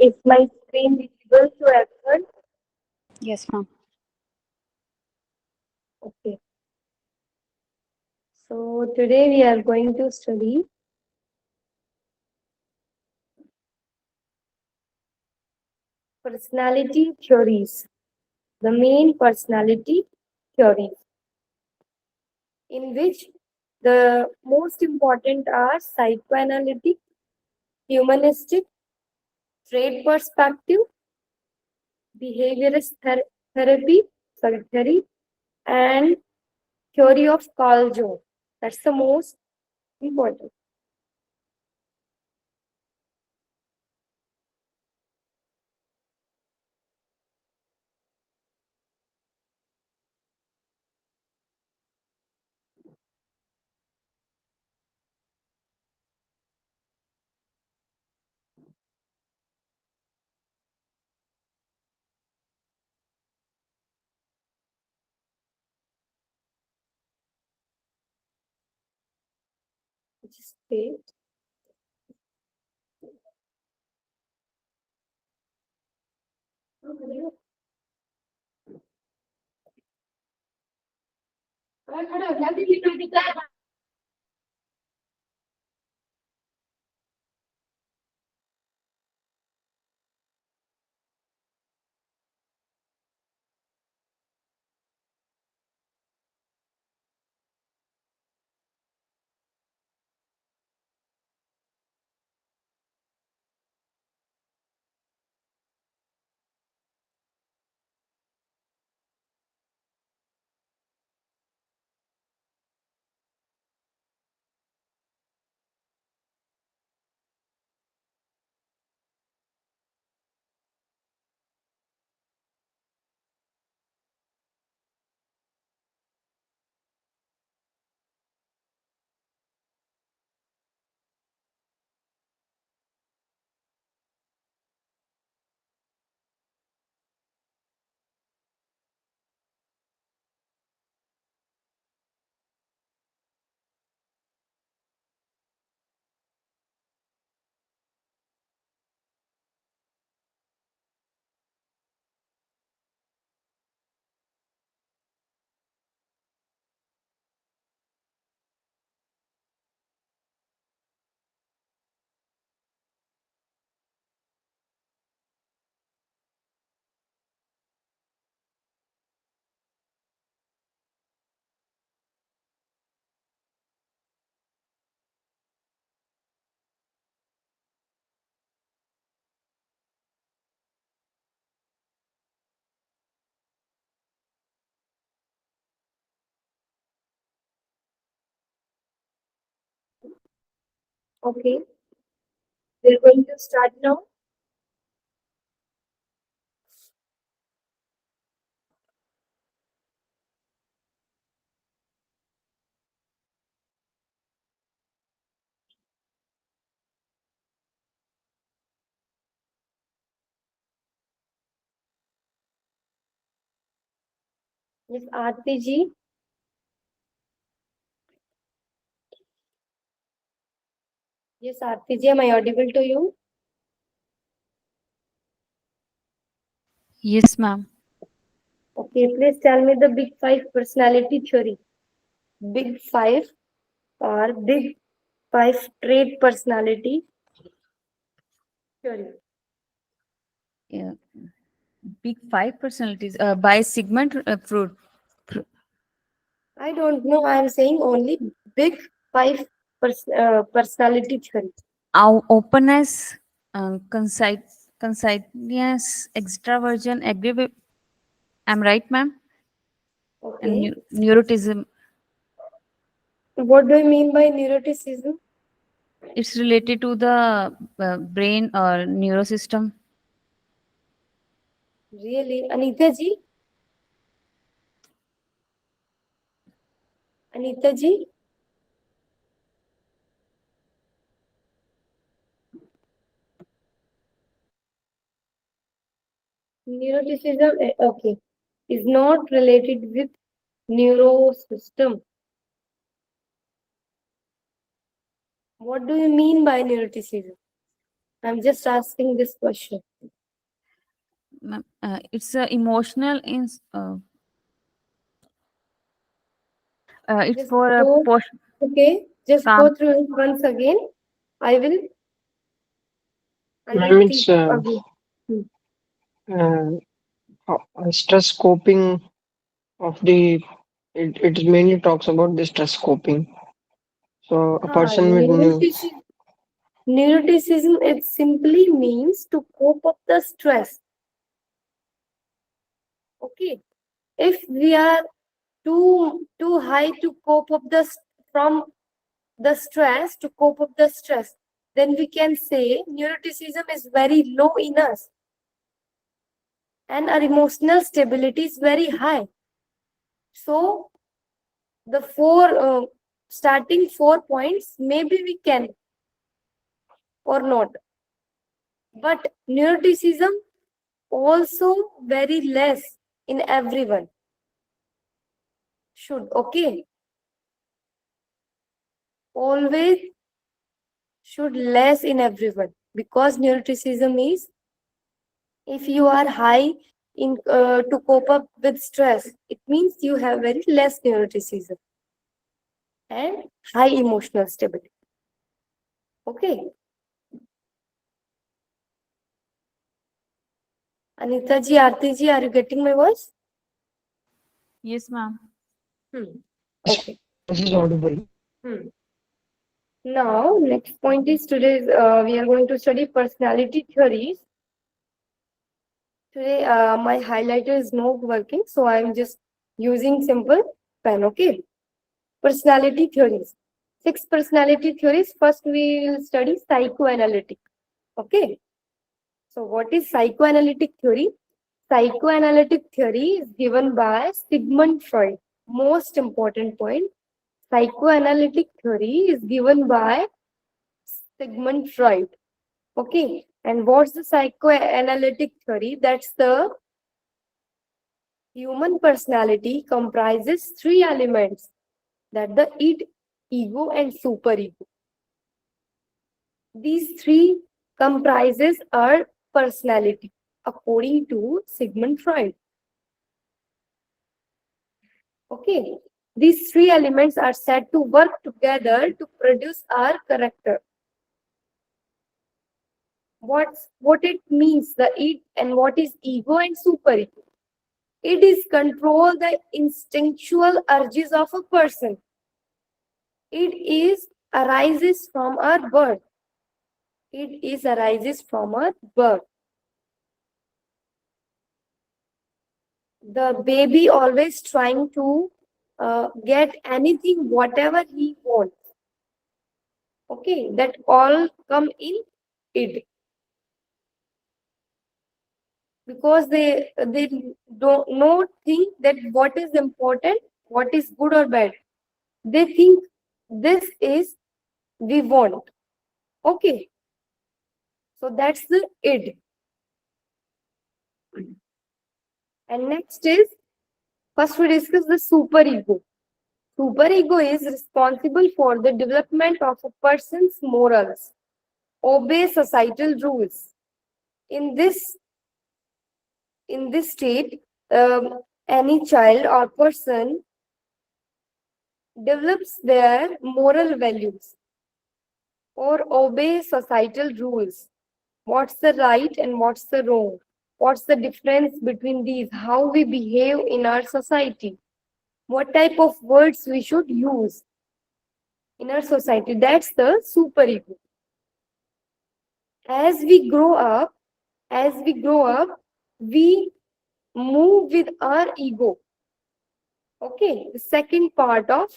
Is my screen visible to everyone? Yes, ma'am. Okay. So today we are going to study personality theories, the main personality theories, in which the most important are psychoanalytic, humanistic, trait perspective, behaviorist therapy, theory, and theory of Carl Jung. That's the most important. Just wait. Okay, we're going to start now. Yes, Aarti ji. Yes, Aarti ji, am I audible to you? Yes, ma'am. Okay, please tell me the big five personality theory. Big five or big five trait personality theory. Yeah. Big five personalities by Sigmund Freud. I don't know. I am saying only big five personality theory. Our openness, conciseness, extraversion, I'm right, ma'am? And Okay. neuroticism, What do you mean by neuroticism? it's related to the brain or neurosystem. Really? Anita ji? Anita ji? Neuroticism, okay, is not related with neurosystem. What do you mean by neuroticism? I'm just asking this question. Ma'am, it's emotional in it's Just for a go, portion okay, just calm. go through it once again. I will, I will Ma'am, teach it's again. Hmm. uh, stress coping of the it mainly talks about the stress coping. So a Ah, person with new neuroticism, it simply means to cope up the stress. Okay. If we are too high to cope up from the stress, to cope up the stress, then we can say neuroticism is very low in us and our emotional stability is very high. So the starting 4 points, maybe we can or not. But neuroticism also very less in everyone. Should, okay. Always should less in everyone, because neuroticism is, if you are high in to cope up with stress, it means you have very less neuroticism and high emotional stability. Okay. Anita ji, Aarti ji, are you getting my voice? Yes, ma'am. Okay. this is audible. Hmm. Now, next point is today's, we are going to study personality theories. Today, my highlighter is not working, so I'm just using simple pen, okay? Personality theories. 6 personality theories. First, we will study psychoanalytic, okay? So, what is psychoanalytic theory? Psychoanalytic theory is given by Sigmund Freud. Most important point, psychoanalytic theory is given by Sigmund Freud. Okay, and what's the psychoanalytic theory? That's the human personality comprises 3 elements, that the id, ego, and superego. These 3 comprises our personality according to Sigmund Freud. Okay, these 3 elements are said to work together to produce our character. What it means, the id and what is ego and superego? It is control the instinctual urges of a person. It is arises from our birth. It is arises from our birth. The baby always trying to get anything, whatever he wants. Okay, that all come in id. Because they don't not think that what is important, what is good or bad. They think this is we want. Okay, so that's the id. And next is, first we discuss the superego. Superego is responsible for the development of a person's morals, obey societal rules. In this state, any child or person develops their moral values or obey societal rules. What's the right and what's the wrong? What's the difference between these? How we behave in our society? What type of words we should use in our society? That's the superego. As we grow up, we move with our ego. Okay, the second part of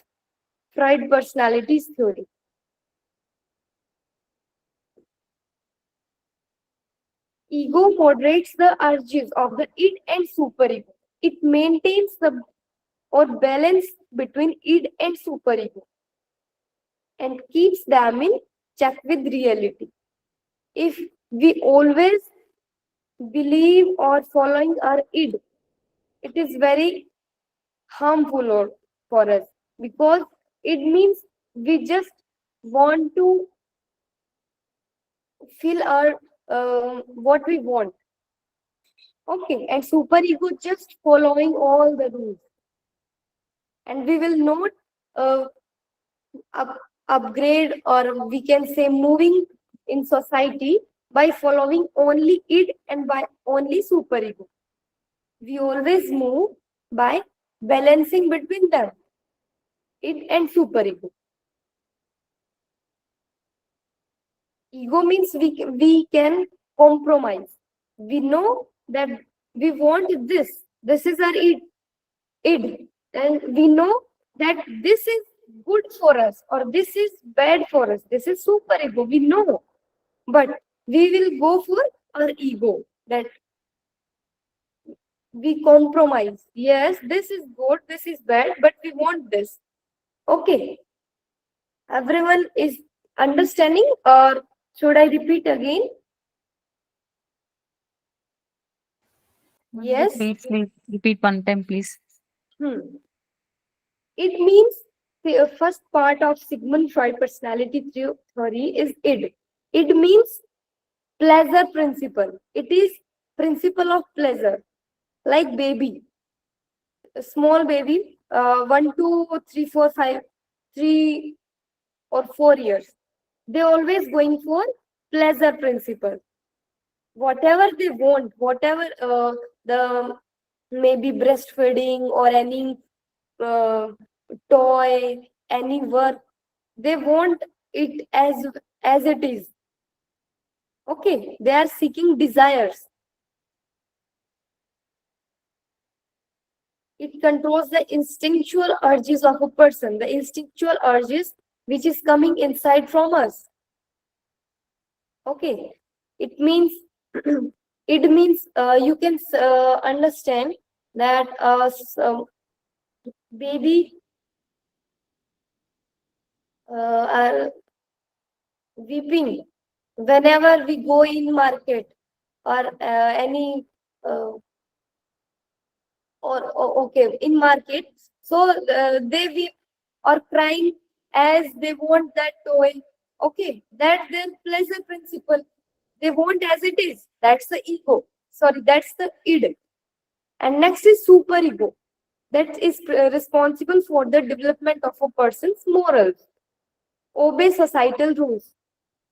Freud personalities theory. Ego moderates the urges of the id and superego. It maintains the or balance between id and superego and keeps them in check with reality. If we always believe or following our id, it is very harmful for us, because it means we just want to feel our what we want. Okay, and superego just following all the rules, and we will not uh, upgrade, or we can say moving in society by following only it and by only superego. We always move by balancing between them, it and superego. Ego means we can compromise. We know that we want this is our id, and we know that this is good for us or this is bad for us. This is superego, we know, but we will go for our ego, that we compromise. Yes, this is good, this is bad, but we want this. Okay, everyone is understanding, or should I repeat again? Yes. Please repeat one time, please. It means the first part of Sigmund Freud personality theory is id. Id means pleasure principle. It is principle of pleasure, like baby, a small baby, 3 or 4 years. They always going for pleasure principle. Whatever they want, whatever the maybe breastfeeding or any uh, toy, any work, they want it as it is. Okay, they are seeking desires. It controls the instinctual urges of a person, the instinctual urges which is coming inside from us. Okay, it means it means you can understand that baby are weeping whenever we go in market, or any okay, in market. So they weep or crying as they want that toy. Okay, that's their pleasure principle. They want as it is. That's the ego. Sorry, that's the id. And next is superego. That is responsible for the development of a person's morals. Obey societal rules.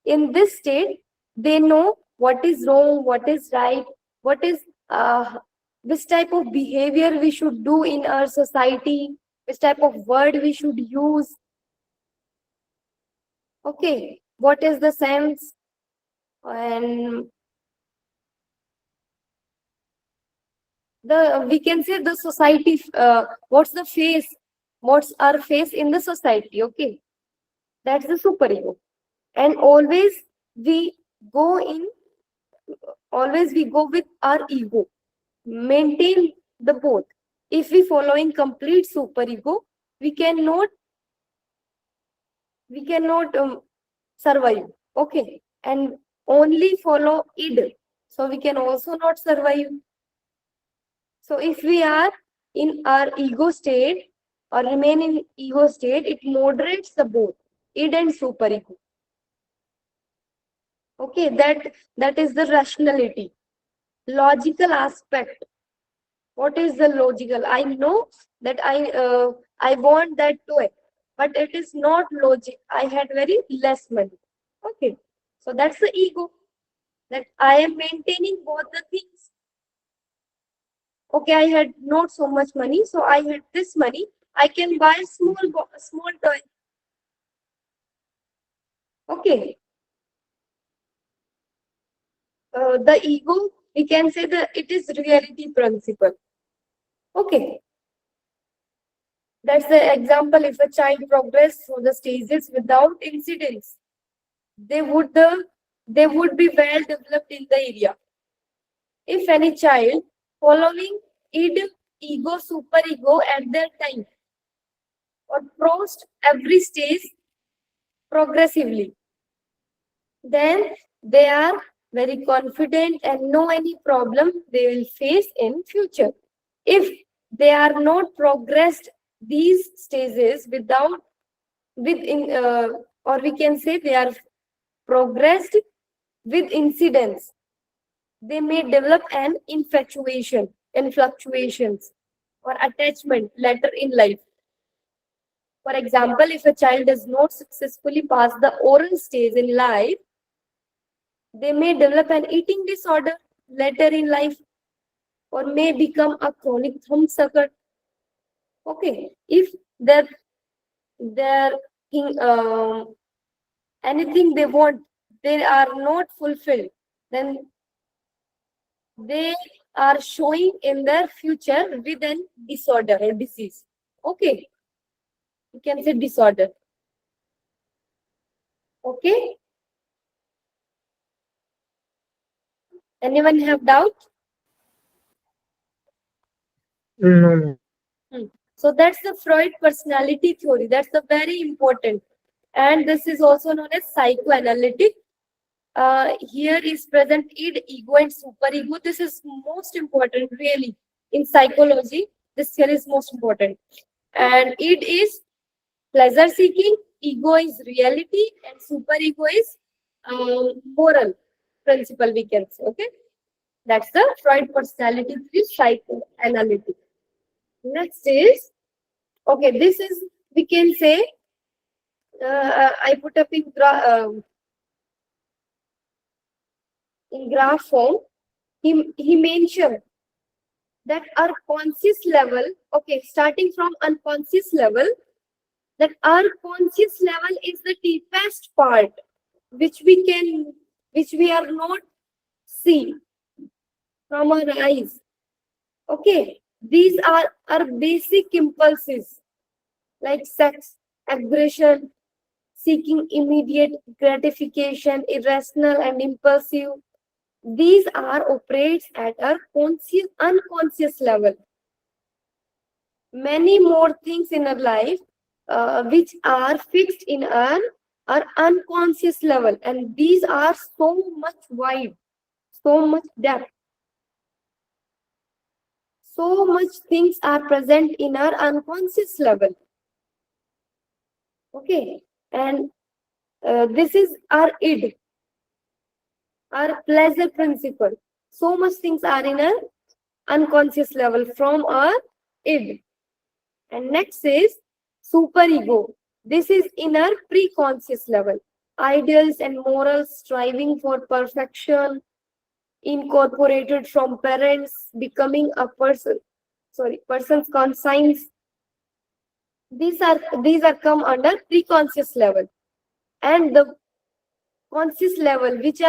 In this state, they know what is wrong, what is right, what is which type of behavior we should do in our society, which type of word we should use. Okay, what is the sense, and the we can say the society, what's the face, what's our face in the society. Okay, that's the superego. And we go in always we go with our ego, maintain the both. If we following complete superego, we cannot survive. Okay, and only follow id, so we can also not survive. So if we are in our ego state or remain in ego state, it moderates the both id and superego. Okay, that is the rationality, logical aspect. What is the logical? I know that I want that toy, but it is not logic. I had very less money. Okay, so that's the ego, that I am maintaining both the things. Okay, I had not so much money, so I had this money. I can buy a small toy. Okay, the ego, we can say that it is reality principle. Okay, that's the example. If a child progress through the stages without incidents, they would be well developed in the area. If any child following id, ego, superego at their time, or crossed every stage progressively, then they are very confident and know any problem they will face in future. If they are not progressed these stages or we can say they are progressed with incidents. They may develop an infatuation and fluctuations or attachment later in life. For example, if a child does not successfully pass the oral stage in life, they may develop an eating disorder later in life or may become a chronic thumb sucker. Okay, if their anything they want, they are not fulfilled, then they are showing in their future with an disorder or disease. Okay, you can say disorder. Okay, anyone have doubt? No, no. So that's the Freud personality theory. That's the very important. And this is also known as psychoanalytic. Here is present id, ego, and superego. This is most important, really. In psychology, this here is most important. And id is pleasure seeking, ego is reality, and superego is moral principle, we can say. Okay, that's the Freud personality theory, psychoanalytic. Next is, okay, this is, we can say, I put up in graph form. He mentioned that our conscious level, okay, starting from unconscious level, that our conscious level is the deepest part, which we are not see from our eyes. Okay, these are our basic impulses like sex, aggression, seeking immediate gratification, irrational and impulsive. These are operates at our unconscious level. Many more things in our life which are fixed in our unconscious level, and these are so much wide, so much depth. So much things are present in our unconscious level. Okay, and this is our id, our pleasure principle. So much things are in our unconscious level from our id. And next is superego. This is in our preconscious level. Ideals and morals, striving for perfection, incorporated from parents, becoming a person's conscience. These are come under preconscious level, and the conscious level, which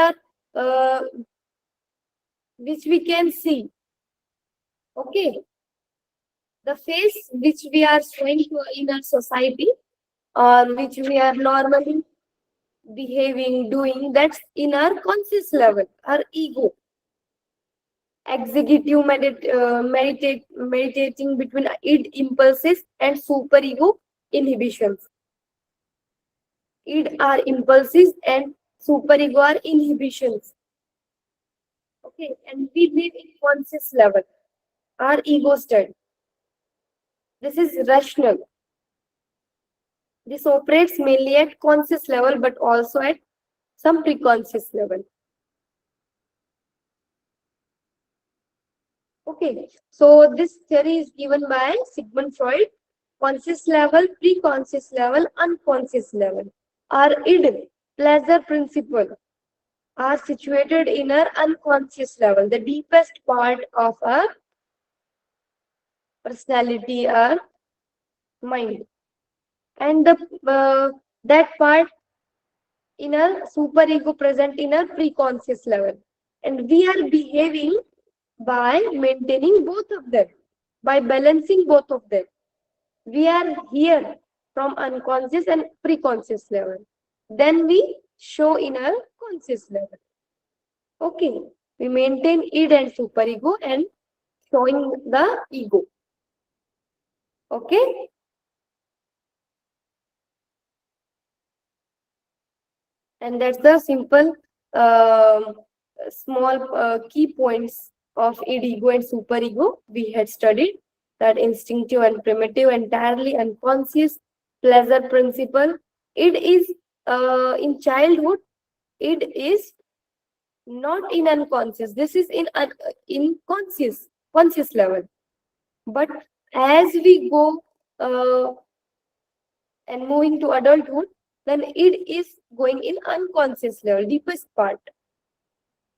we can see. Okay, the face which we are showing in our society, or which we are normally behaving, doing, that's in our conscious level, our ego. Executive meditating between id impulses and superego inhibitions. Id are impulses and superego are inhibitions. Okay, and we live in conscious level, our ego state. This is rational. This operates mainly at conscious level, but also at some preconscious level. Okay, so this theory is given by Sigmund Freud. Conscious level, preconscious level, unconscious level. Our id, pleasure principle, are situated in our unconscious level, the deepest part of our personality, our mind. And that part in our superego present in our preconscious level. And we are behaving by maintaining both of them, by balancing both of them. We are here from unconscious and preconscious level. Then we show in our conscious level. Okay, we maintain id and superego and showing the ego. Okay. And that's the simple small key points of id, ego, and superego we had studied. That instinctive and primitive, entirely unconscious, pleasure principle. Id is in childhood, id is not in unconscious. This is in conscious level. But as we go and moving to adulthood, then it is going in unconscious level, deepest part.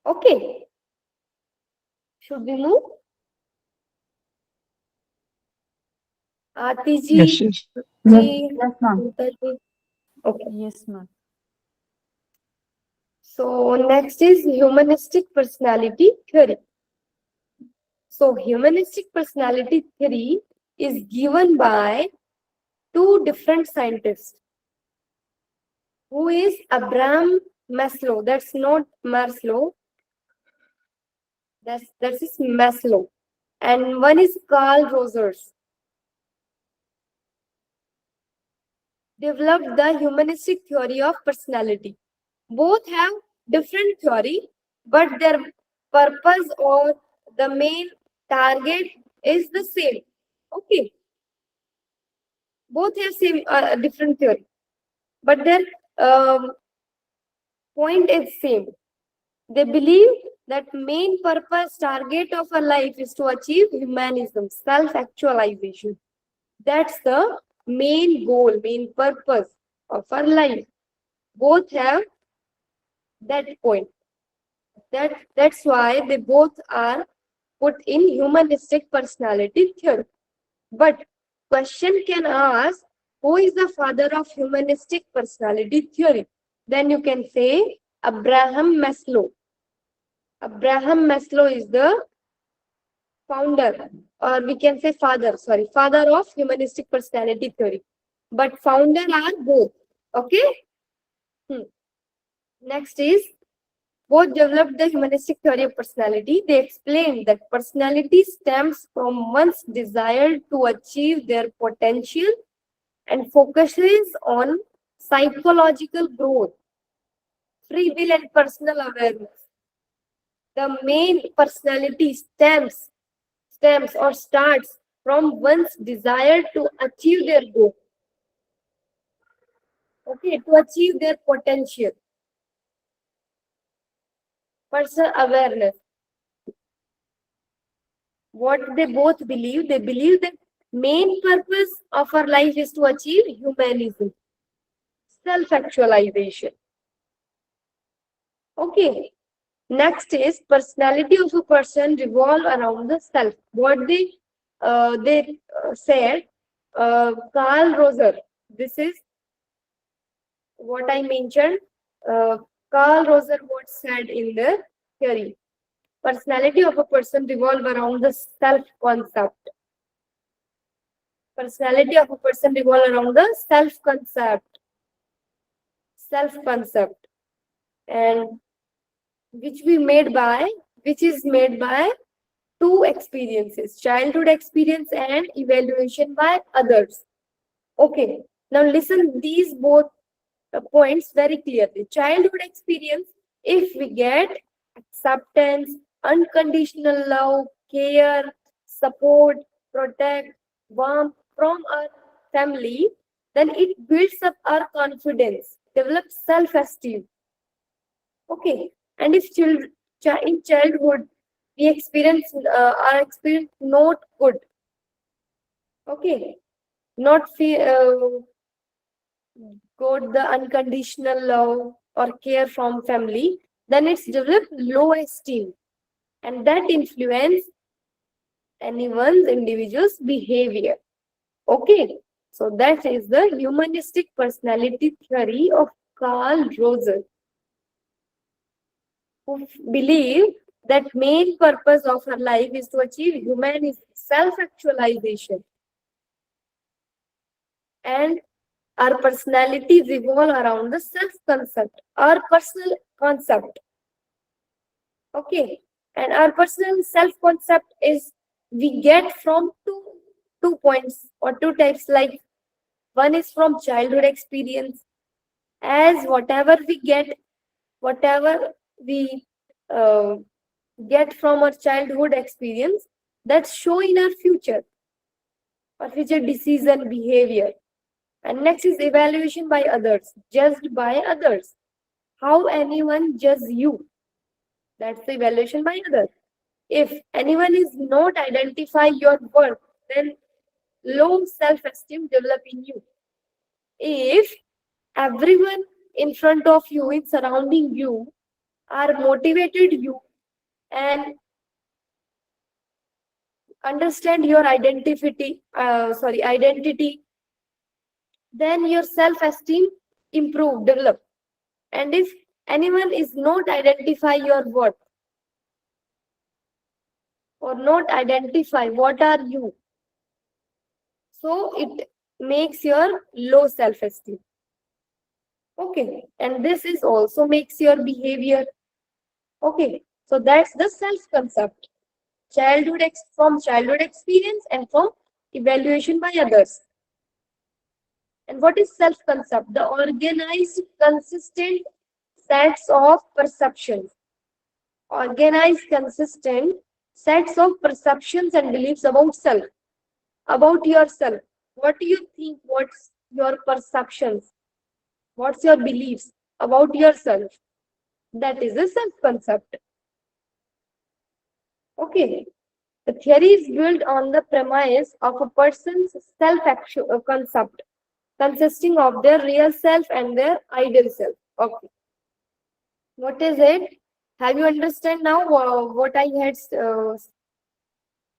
Okay. Should we move? Aati ji, Yes, yes. ji, Yes, ma'am. Nita ji. Okay. Yes, ma'am. So next is humanistic personality theory. So humanistic personality theory is given by two different scientists. Who is Abraham Maslow? That's not Maslow. That is Maslow. And one is Carl Rogers. Developed the humanistic theory of personality. Both have different theory, but their purpose or the main target is the same. Okay. Both have same different theory, but their point is same. They believe that main purpose, target of our life is to achieve humanism, self-actualization. That's the main goal, main purpose of our life. Both have that point. That's why they both are put in humanistic personality theory. But question can ask, who is the father of humanistic personality theory? Then you can say Abraham Maslow. Abraham Maslow is the founder, or we can say father of humanistic personality theory. But founder are both. Okay. Next is, both developed the humanistic theory of personality. They explained that personality stems from one's desire to achieve their potential and focuses on psychological growth, free will, and personal awareness. The main personality stems or starts from one's desire to achieve their goal. Okay, to achieve their potential. Personal awareness. What they both believe, they believe that main purpose of our life is to achieve humanism, self-actualization. Okay. Next is personality of a person revolve around the self. What they said, Carl Roger. This is what I mentioned. Carl Roger what said in the theory. Personality of a person revolve around the self concept. Personality of a person revolve around the self concept. Self concept, and which is made by two experiences, childhood experience and evaluation by others. Okay, now listen these both points very clearly. Childhood experience, if we get acceptance, unconditional love, care, support, protect, warmth from our family, then it builds up our confidence, develops self-esteem. Okay, and if in childhood we experience our experience not good, okay, not got the unconditional love or care from family, then it's developed low esteem, and that influence anyone's individual's behavior. Okay, so that is the humanistic personality theory of Carl Rogers, who believe that main purpose of her life is to achieve humanism, self-actualization, and our personality revolve around the self-concept, our personal concept. Okay, and our personal self-concept is we get from two points or two types. Like one is from childhood experience, as whatever we get from our childhood experience, that's show in our future or future decision behavior. And next is evaluation by others, judged by others. How anyone judges you. That's the evaluation by others. If anyone is not identify your worth, then low self-esteem develop in you. If everyone in front of you, in surrounding you, are motivated you and understand your identity, then your self-esteem improve, develop. And if anyone is not identify your worth or not identify what are you, so it makes your low self-esteem. Okay, and this is also makes your behavior. Okay, so that's the self-concept. From childhood experience and from evaluation by others. And what is self-concept? The organized, consistent sets of perceptions. Organized, consistent sets of perceptions and beliefs about self, about yourself. What do you think? What's your perceptions? What's your beliefs about yourself? That is a self-concept. Okay. The theory is built on the premise of a person's self-concept, consisting of their real self and their ideal self. Okay. What is it? Have you understand now what I had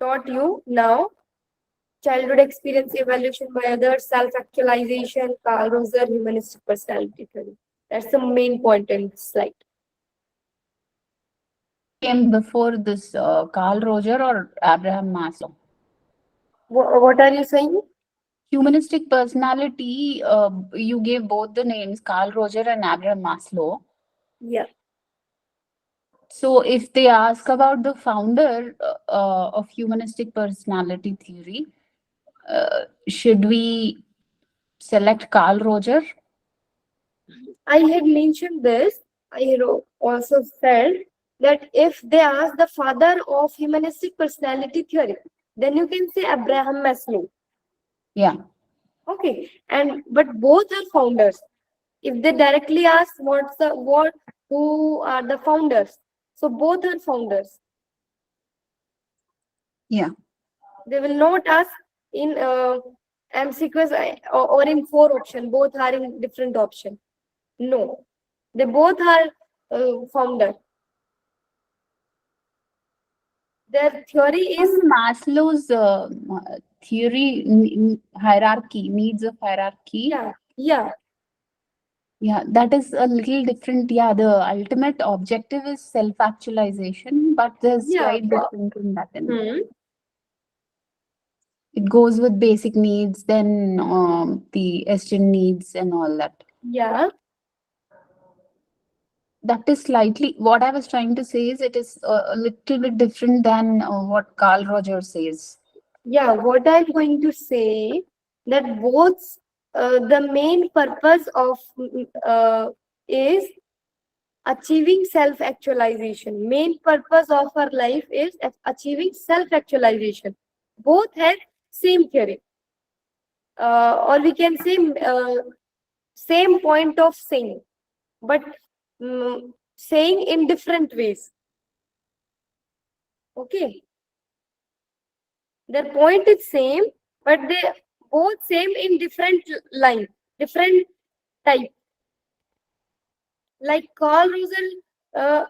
taught you now? Childhood experience evaluation by others, self-actualization, Carl Roser, humanistic personality theory. That's the main point in this slide. Came before this Carl Roger or Abraham Maslow? What are you saying? Humanistic personality, you gave both the names, Carl Roger and Abraham Maslow. Yeah. So if they ask about the founder of humanistic personality theory, should we select Carl Roger? I had mentioned this. I had also said that if they ask the father of humanistic personality theory, then you can say Abraham Maslow. Yeah. Okay, but both are founders. If they directly ask who are the founders, so both are founders. Yeah. They will not ask in MCQs or in 4 option. Both are in different option. No, they both are founder. Their theory is Maslow's theory hierarchy, needs of hierarchy. yeah. Yeah, that is a little different. Yeah, the ultimate objective is self-actualization, but there's slight difference in that. It goes with basic needs, then the estrogen needs and all that. Yeah. That is slightly, what I was trying to say is it is a little bit different than what Carl Rogers says. Yeah, what I'm going to say that both the main purpose of is achieving self-actualization. Main purpose of our life is achieving self-actualization. Both have same theory, or we can say same point of saying, but saying in different ways. Okay, their point is same, but they both same in different line, different type. Like Carl Russell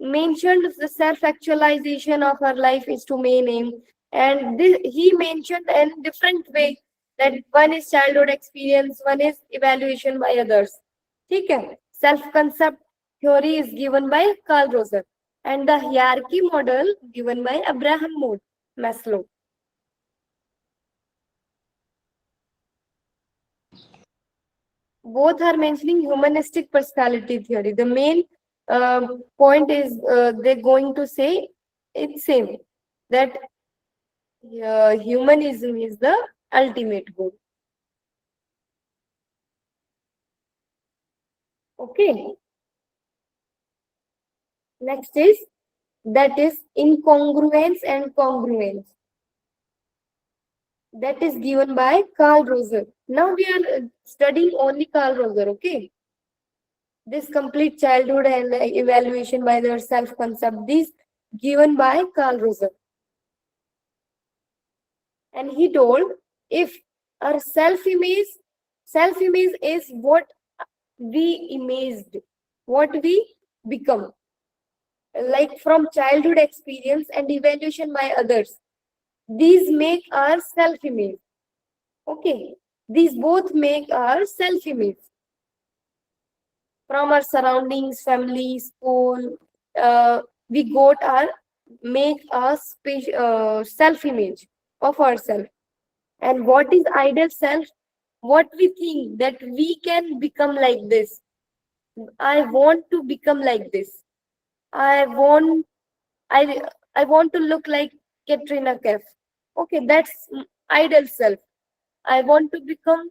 mentioned, the self-actualization of our life is to main aim, and he mentioned in different way that one is childhood experience, one is evaluation by others. Okay, self-concept theory is given by Carl Rogers and the hierarchy model given by Abraham Maslow. Both are mentioning humanistic personality theory. The main point is they're going to say it's same, that humanism is the ultimate goal. Okay. Next is that is incongruence and congruence. That is given by Carl Rogers. Now we are studying only Carl Rogers. Okay. This complete childhood and evaluation by their self-concept, these given by Carl Rosen. And he told, if our self-image is what we imaged, what we become, like from childhood experience and evaluation by others. These make our self-image. Okay, these both make our self-image from our surroundings, family, school. We got our make a self-image of ourselves. And what is ideal self? What we think that we can become like this. I want to become like this. I want I I want to look like Katrina Kaif. Okay, that's ideal self. I want to become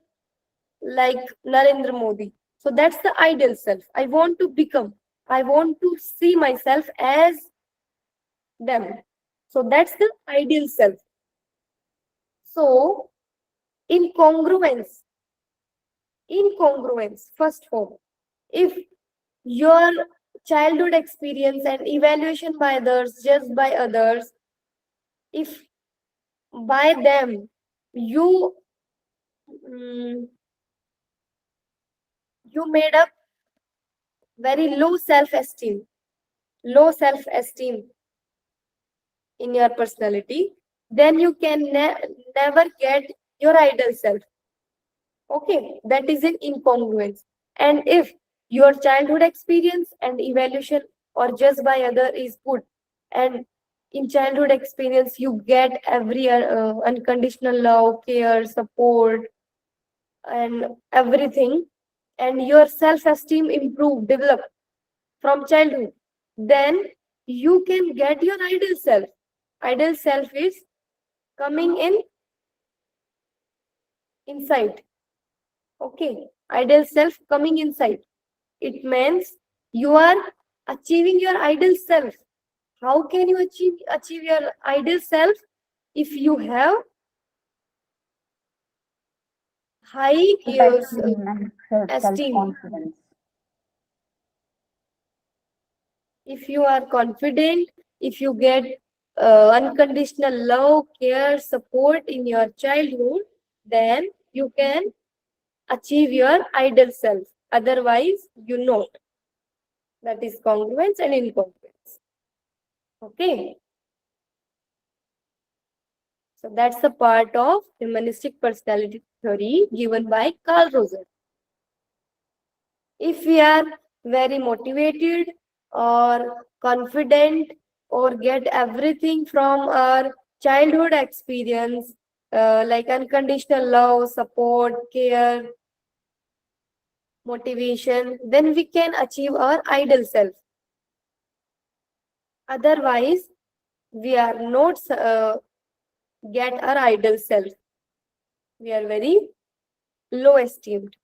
like Narendra Modi. So that's the ideal self. I want to become. I want to see myself as them. So that's the ideal self. So incongruence, first form. If your childhood experience and evaluation by others, just by others, if by them you you made up very low self-esteem in your personality, then you can never get your ideal self. Okay, that is an incongruence. And if your childhood experience and evaluation or just by other is good, and in childhood experience you get every unconditional love, care, support, and everything, and your self-esteem improve, develop from childhood, then you can get your ideal self. Ideal self is coming inside. Okay, ideal self coming inside. It means you are achieving your ideal self. How can you achieve your ideal self? If you have high Self-esteem and esteem, self-confidence. if you are confident, if you get unconditional love, care, support in your childhood, then you can achieve your ideal self. Otherwise, you know. That is congruence and incongruence. Okay. So that's the part of humanistic personality theory given by Carl Rosen. If we are very motivated or confident or get everything from our childhood experience, like unconditional love, support, care, motivation, then we can achieve our ideal self. Otherwise, we are not get our ideal self. We are very low esteemed.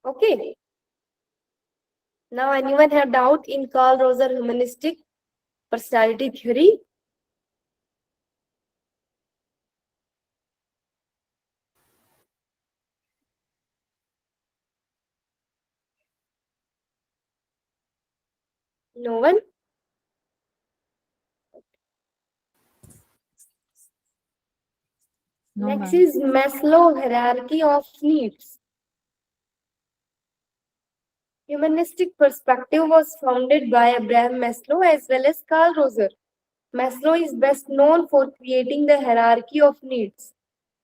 Okay. Now, anyone have doubt in Carl Rosen humanistic personality theory? No one? No, Next ma'am. is Maslow hierarchy of needs. Humanistic perspective was founded by Abraham Maslow as well as Carl Rosen. Maslow is best known for creating the hierarchy of needs,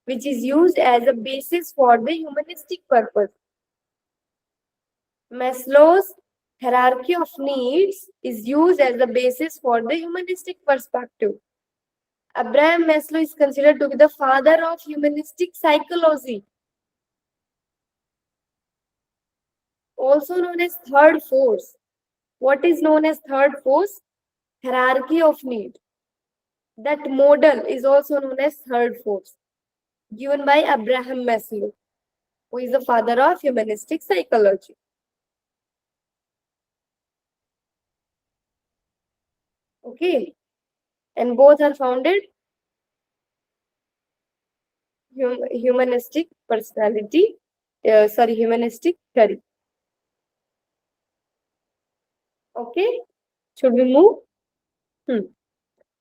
which is used as a basis for the humanistic purpose. Maslow's hierarchy of needs is used as the basis for the humanistic perspective. Abraham Maslow is considered to be the father of humanistic psychology, also known as third force. What is known as third force? Hierarchy of need. That model is also known as third force, given by Abraham Maslow, who is the father of humanistic psychology. Okay, and both are founded humanistic personality, humanistic theory. Okay, should we move?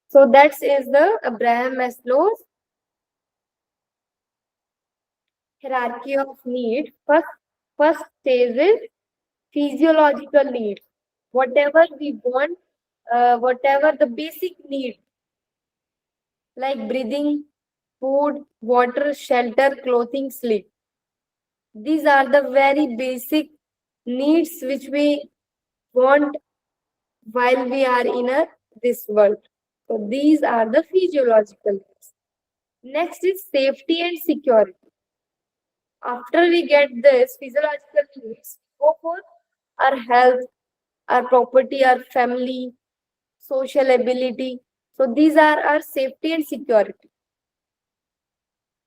So that is the Abraham Maslow's hierarchy of need. First stage is physiological needs. Whatever we want, whatever the basic need, like breathing, food, water, shelter, clothing, sleep. These are the very basic needs which we want while we are in this world. So these are the physiological needs. Next is safety and security. After we get this physiological needs, go for our health, our property, our family, social ability. So these are our safety and security.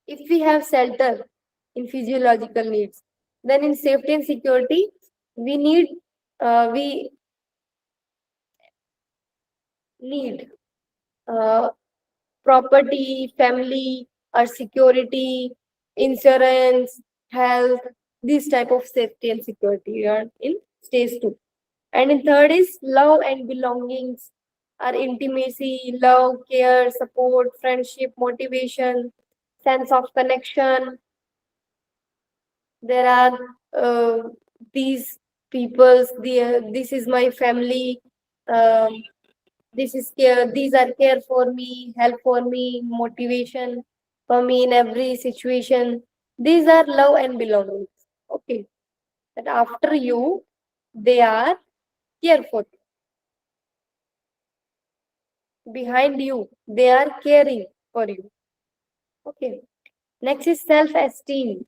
If we have shelter in physiological needs, then in safety and security, we need property, family, or security, insurance, health, these type of safety and security are in stage 2. And in third is love and belongings, or intimacy, love, care, support, friendship, motivation, sense of connection. There are these people's, this is my family, um, this is care, these are care for me, help for me, motivation for me in every situation. These are love and belongings. Okay. That after you, they are care for you. Behind you, they are caring for you. Okay. Next is self-esteem.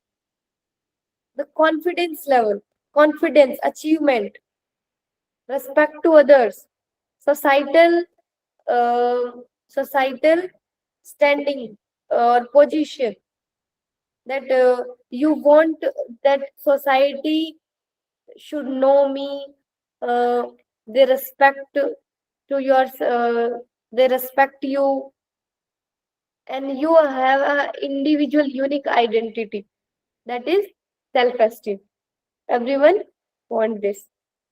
The confidence level, confidence, achievement, respect to others, societal societal standing or position, that you want that society should know me, uh, they respect to your they respect you, and you have an individual unique identity. That is self-esteem. Everyone want this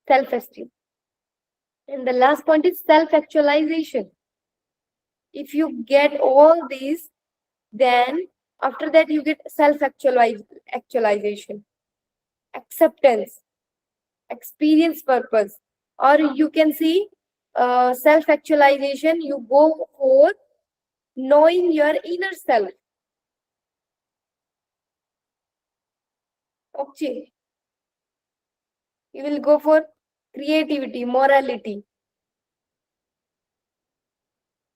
self-esteem. And the last point is self-actualization. If you get all these, then after that you get self-actualization, acceptance, experience purpose, or you can see self-actualization, you go for knowing your inner self. Okay. You will go for creativity, morality,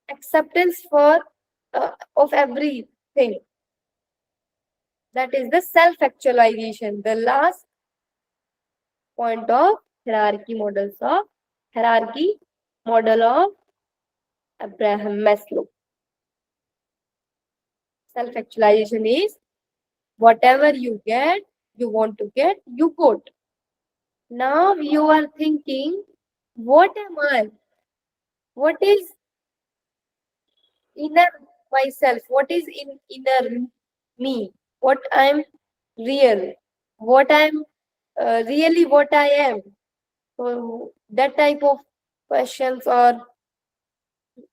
acceptance for of everything. That is the self-actualization, the last point of hierarchy model of Abraham Maslow. Self-actualization is whatever you get, you want to get, you got. Now you are thinking, what am I? What is inner myself? What is in inner me? What I'm real? What I'm really what I am? So that type of questions or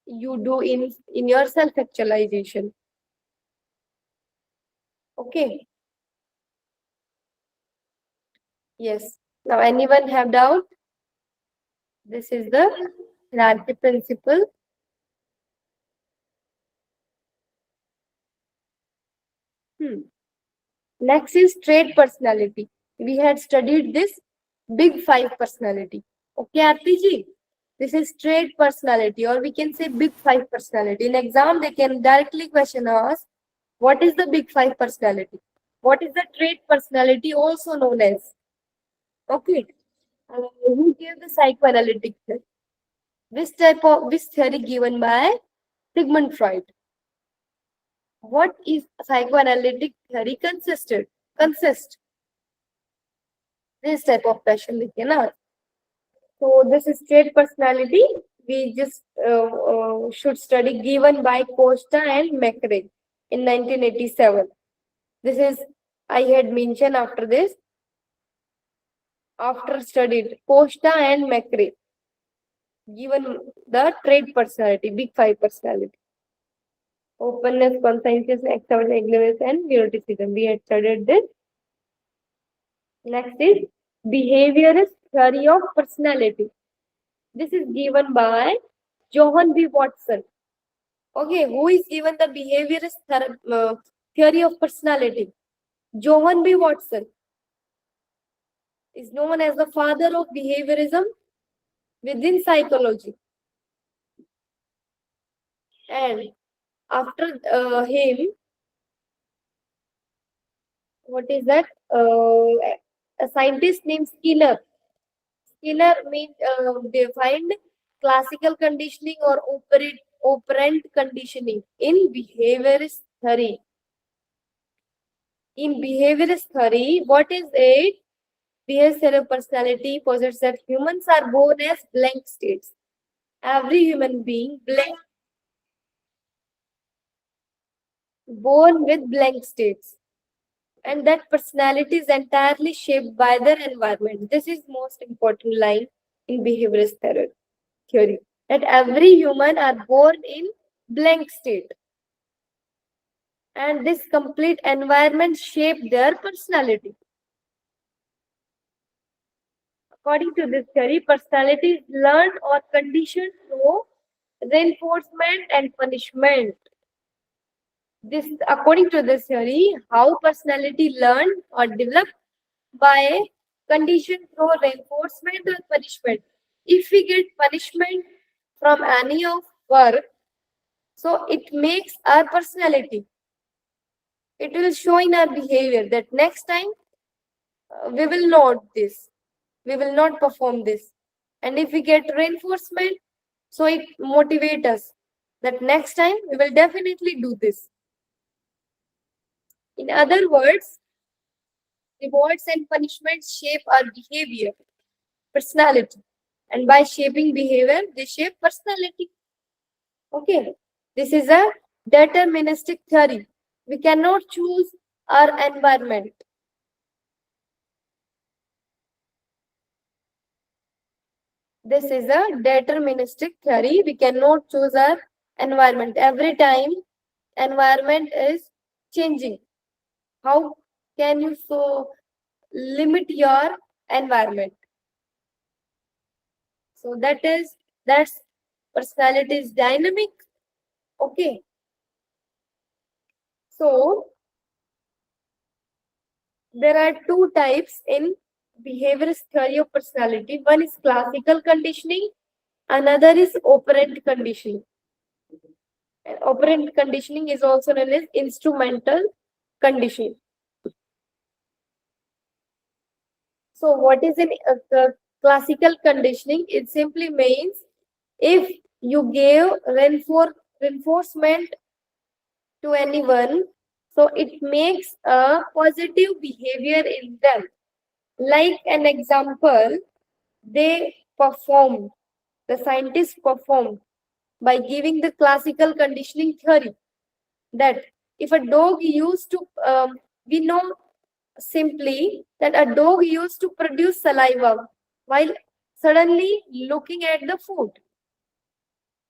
you do in your self-actualization. Okay. Yes. Now anyone have doubt? This is the hierarchy principle. Next is trait personality. We had studied this big 5 personality. Okay, Aarti ji? This is trait personality, or we can say big 5 personality. In exam, they can directly question us, what is the big 5 personality? What is the trait personality also known as? Okay. Who gave the psychoanalytic theory? Which theory given by Sigmund Freud? What is psychoanalytic theory consist? This type of question लिखे ना. So this is trait personality. We just should study, given by Costa and McRae in 1987. This is I had mentioned after this. After studied Costa and McRae. given the trait personality, big five personality. Openness, conscientiousness, extraordinary ignorance, and neuroticism. We had studied this. Next is behaviorist theory of personality. This is given by Johann B. Watson. Okay, who is given the behaviorist theory of personality? Johann B. Watson is known as the father of behaviorism within psychology. And after him, what is that? A scientist named Skinner. Skinner defined classical conditioning or operant conditioning in behaviorist theory. In behaviorist theory, what is it? Behavioral theory of personality posits that humans are born as blank states. Every human being born with blank states, and that personality is entirely shaped by their environment. This is most important line in behaviorist theory, that every human are born in blank state, and this complete environment shape their personality. According to this theory, personality is learned or conditioned through reinforcement and punishment. This, according to this theory, how personality learned or developed by condition through reinforcement or punishment. If we get punishment from any of work, so it makes our personality. It will show in our behavior that next time we will not this, we will not perform this. And if we get reinforcement, so it motivates us that next time we will definitely do this. In other words, rewards and punishments shape our behavior, personality. And by shaping behavior, they shape personality. Okay. This is a deterministic theory. We cannot choose our environment. This is a deterministic theory. We cannot choose our environment. Every time environment is changing. How can you so limit your environment? So that's personality is dynamic. Okay. So there are two types in behaviorist theory of personality. One is classical conditioning, another is operant conditioning. And operant conditioning is also known as instrumental conditioning. So what is an classical conditioning? It simply means if you gave reinforcement to anyone, so it makes a positive behavior in them. Like an example, the scientists performed by giving the classical conditioning theory that if a dog used to, we know simply that a dog used to produce saliva while suddenly looking at the food.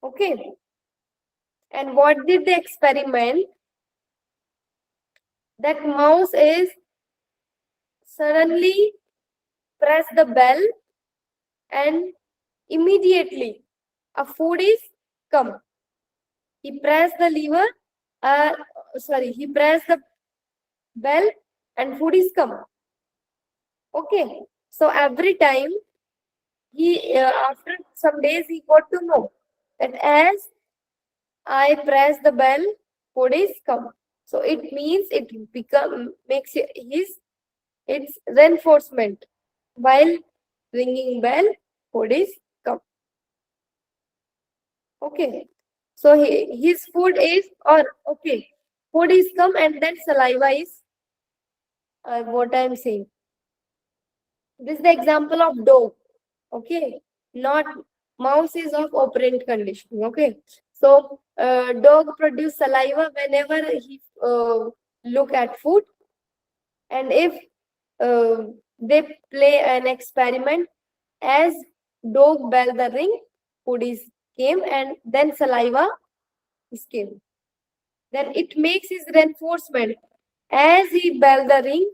Okay. And what did they experiment? That mouse is suddenly press the bell and immediately a food is come. He pressed the lever, he pressed the bell and food is come. Okay. So every time after some days he got to know that as I press the bell, food is come. So it means it makes it's reinforcement. While ringing bell, food is come. Okay. So his food is, food is come and then saliva is what I am saying. This is the example of dog. Okay. Not mouse is of operant conditioning. Okay. So dog produce saliva whenever he look at food. And if they play an experiment, as dog bell the ring, food is came, and then saliva is came. Then it makes his reinforcement. As he bell the ring,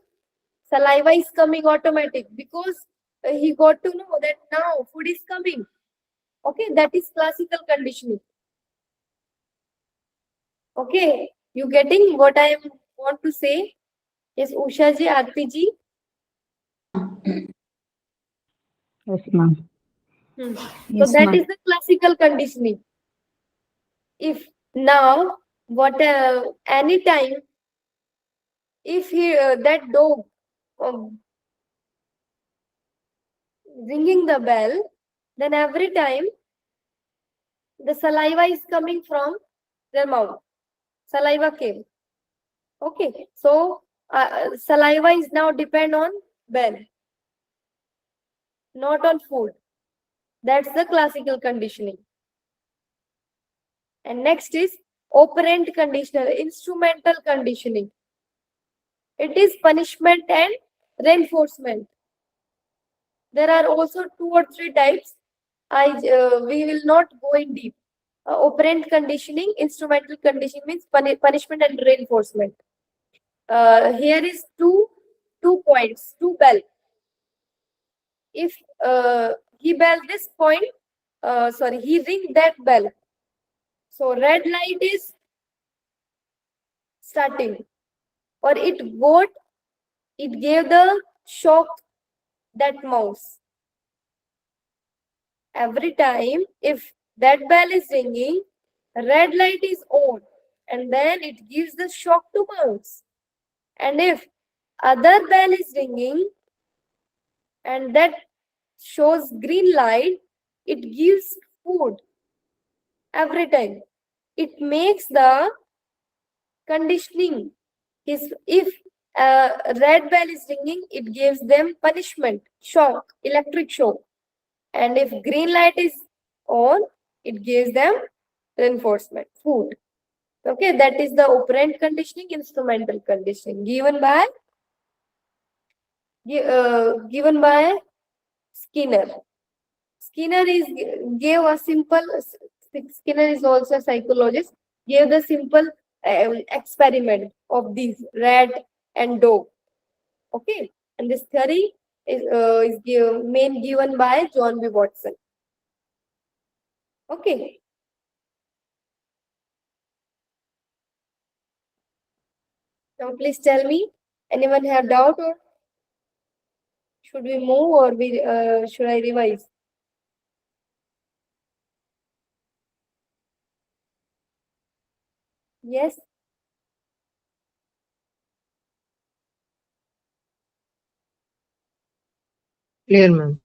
saliva is coming automatic because he got to know that now food is coming. Okay, that is classical conditioning. Okay, you getting what I want to say? Yes, Usha ji, Aarti ji. Yes, ma'am. So Yes, that ma'am. is the classical conditioning. If now, what anytime, if he that dog ringing the bell, then every time the saliva is coming from their mouth. Saliva came. Okay, so saliva is now depend on bell, not on food. That's the classical conditioning. And next is operant conditional, instrumental conditioning. It is punishment and reinforcement. There are also 2 or 3 types. We will not go in deep. Operant conditioning, instrumental conditioning means punishment and reinforcement. Here is two points, 2 bell. If he bell this point, he ring that bell. So red light is starting, or it gave the shock that mouse. Every time if that bell is ringing, red light is on, and then it gives the shock to mouse. And if other bell is ringing and that shows green light, it gives food every time. It makes the conditioning. If red bell is ringing, it gives them punishment, shock, electric shock. And if green light is on, it gives them reinforcement, food. Okay, that is the operant conditioning, instrumental conditioning given by Skinner. Skinner gave a simple. Skinner is also a psychologist. Gave the simple experiment of these rat and dog. Okay, and this theory is given by John B. Watson. Okay. Now please tell me, anyone have doubt, or should we move, or should I revise? Yes. Clear, ma'am.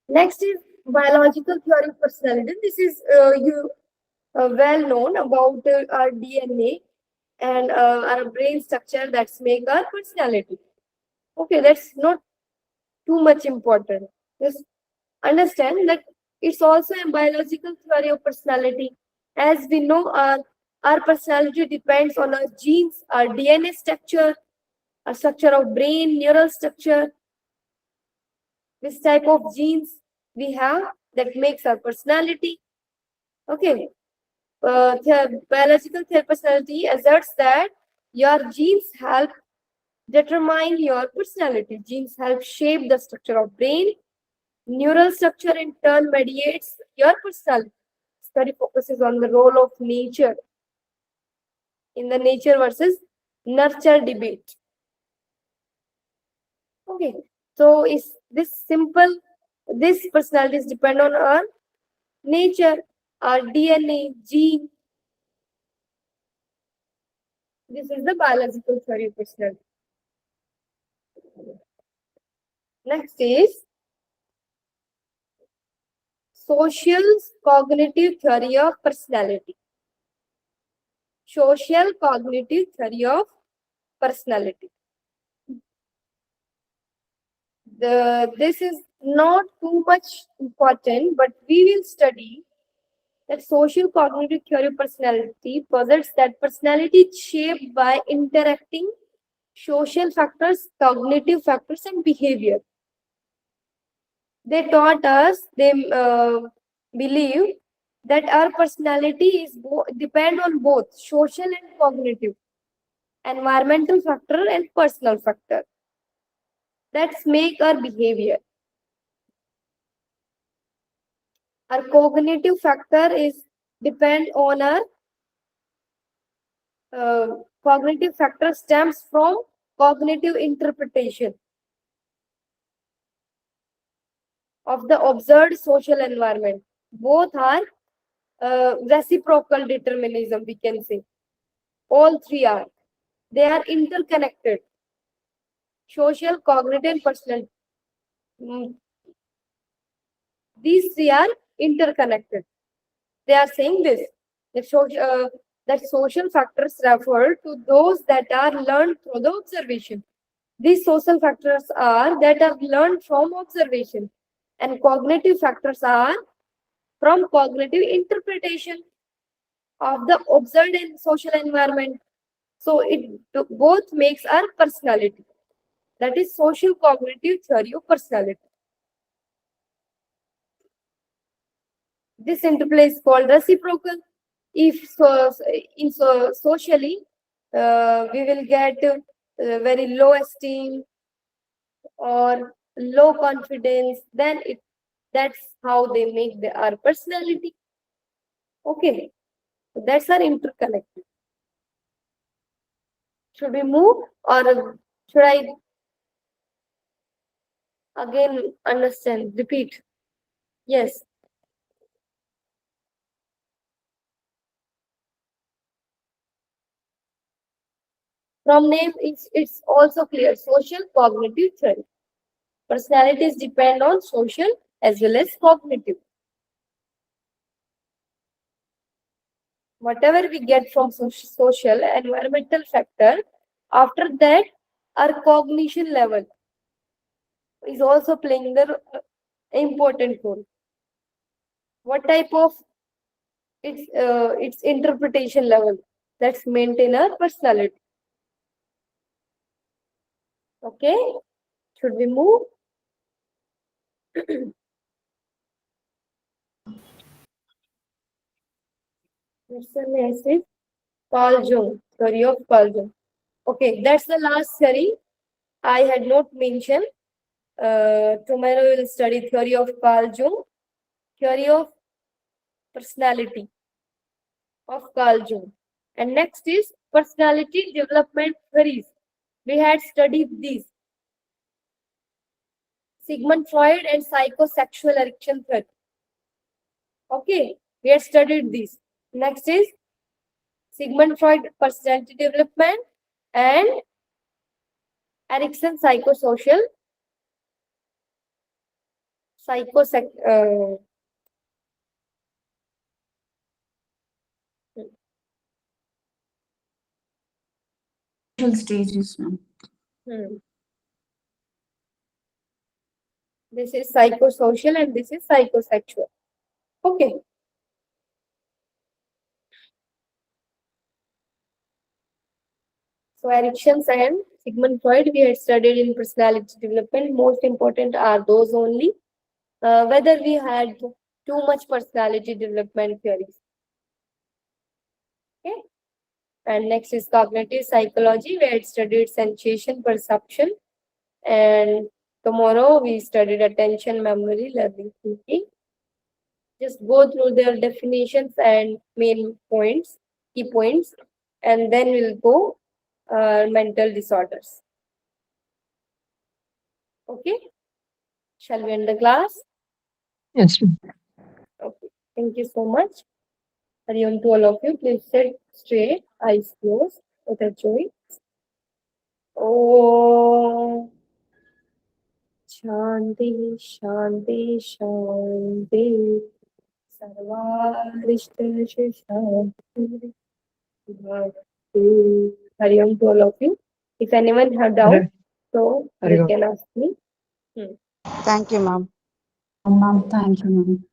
Next is biological theory of personality. This is well known about our DNA and our brain structure that's make our personality. Okay, that's not too much important. Just understand that it's also a biological theory of personality. As we know, our personality depends on our genes, our DNA structure, our structure of brain, neural structure. This type of genes we have that makes our personality. Okay. Biological personality asserts that your genes help determine your personality. Genes help shape the structure of brain. Neural structure in turn mediates your personality. Study focuses on the role of nature in the nature versus nurture debate. Okay, so is this simple? This personalities depend on our nature, our DNA, gene. This is the biological theory of personality. Next is social cognitive theory of personality. Social cognitive theory of personality. This is not too much important, but we will study that social cognitive theory of personality posits that personality is shaped by interacting social factors, cognitive factors, and behavior. They taught us believe that our personality is depend on both social and cognitive, environmental factor and personal factor. That's make our behavior. Our cognitive factor is depend on our cognitive factor stems from cognitive interpretation of the observed social environment. Both are reciprocal determinism, we can say. All three are. They are interconnected. Social, cognitive, and personal. These three are interconnected. They are saying this. That social factors refer to those that are learned through the observation. These social factors are that are learned from observation, and cognitive factors are from cognitive interpretation of the observed and social environment. So it both makes our personality. That is social cognitive theory of personality. This interplay is called reciprocal. If socially we will get very low esteem or low confidence, then that's how they make our personality. Okay, so that's our interconnected. Should we move or should I again understand, repeat? Yes. From name, it's also clear. Social cognitive theory. Personalities depend on social as well as cognitive. Whatever we get from social, environmental factor, after that, our cognition level is also playing the important role. What type of its interpretation level that's maintain our personality. Okay, should we move? Next one is Carl Jung, theory of Carl Jung. Okay, that's the last theory I had not mentioned. Tomorrow we will study theory of Carl Jung, theory of personality of Carl Jung. And next is personality development theories. We had studied these. Sigmund Freud and psychosexual erection theory. Okay, we had studied these. Next is Sigmund Freud personality development and Erikson psychosocial Stages, ma'am. This is psychosocial and this is psychosexual. Okay. So Erikson's and Sigmund Freud we had studied in personality development. Most important are those only. Whether we had too much personality development theories. Okay. And next is cognitive psychology. We had studied sensation, perception, and tomorrow we studied attention, memory, learning, thinking. Just go through their definitions and main points, key points, and then we'll go mental disorders. Okay? Shall we end the class? Yes, ma'am. Okay. Thank you so much. Hari Om to all of you. Please sit straight, eyes closed, with a joy. Oh. Shanti, Shanti, Shanti. Sarvarishta Shanti. Hari Om to all of you. If anyone have doubt, so Hari they Om. can ask me. Thank you, ma'am. Ma'am, thank you, ma'am.